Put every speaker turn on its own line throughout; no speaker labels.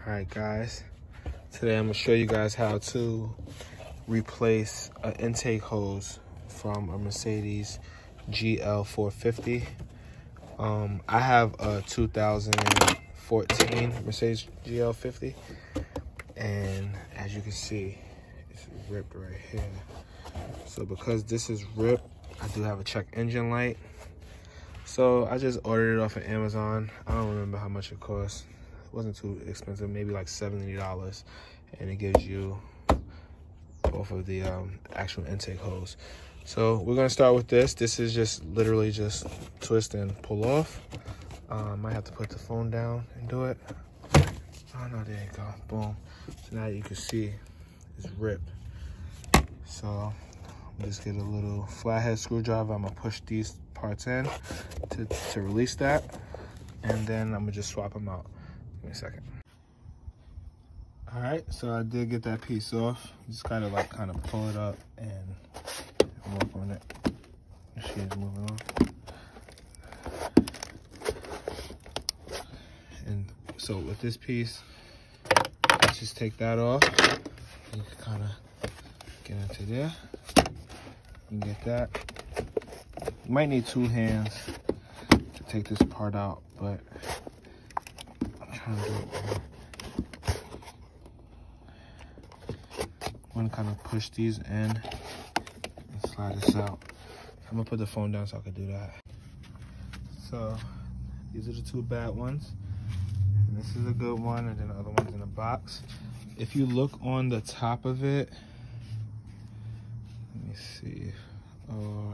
Alright guys, today I'm going to show you guys how to replace an intake hose from a Mercedes GL450. I have a 2014 Mercedes GL50, and as you can see, it's ripped right here. So because this is ripped, I do have a check engine light. So I just ordered it off of Amazon. I don't remember how much it cost. It wasn't too expensive, maybe like $70, and it gives you both of the actual intake hose. So we're gonna start with this. This is just literally just twist and pull off. Might have to put the phone down and do it. Oh no, there you go, boom. So now you can see it's ripped. So I'm just get a little flathead screwdriver. I'm gonna push these parts in to release that, and then I'm gonna just swap them out. Give me a second. All right, so I did get that piece off. Just gotta like kind of pull it up and work on it. The shit is moving on. And so with this piece, let's just take that off. You can kind of get into there. You can get that. You might need two hands to take this part out, but I'm trying to do it. I'm gonna kind of push these in and slide this out. I'm gonna put the phone down so I can do that. So these are the two bad ones, and this is a good one, and then the other one's in the box. If you look on the top of it, let me see, or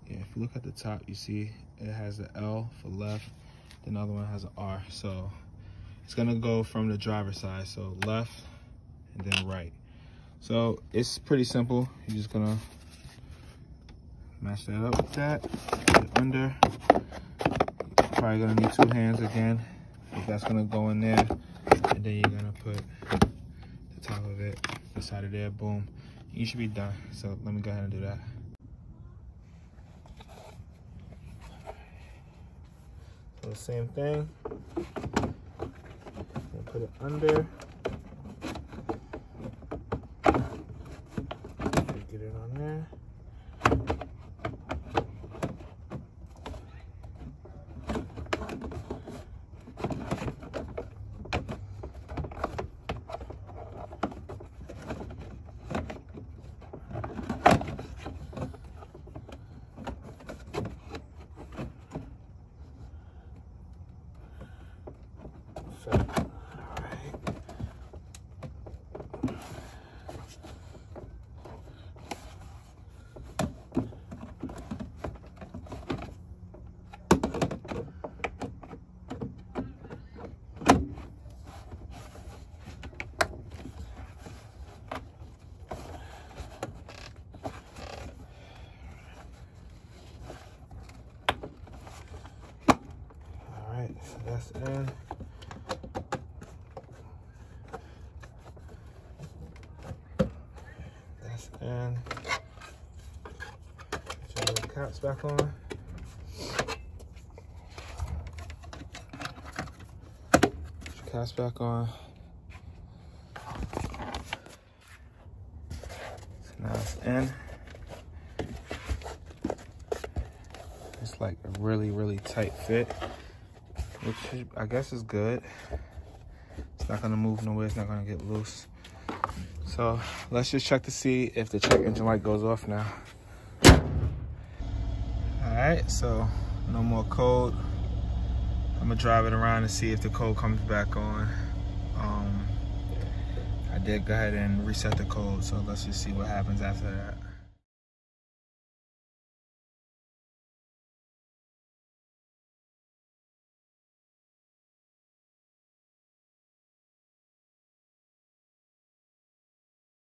yeah, if you look at the top, you see it has the L for left, then the other one has an R. So it's gonna go from the driver's side, so left and then right. So it's pretty simple. You're just gonna match that up with that, put it under. Probably gonna need two hands again, if that's gonna go in there, and then you're gonna put the top of it inside of there, boom. You should be done. So let me go ahead and do that. So the same thing, put it under. Get it on there. So that's in. That's in. Put your little caps back on. Put your caps back on. So now it's in. It's like a really tight fit, which I guess is good. It's not gonna move nowhere, it's not gonna get loose. So let's just check to see if the check engine light goes off now. All right, so no more code. I'm gonna drive it around and see if the code comes back on. I did go ahead and reset the code, so let's just see what happens after that.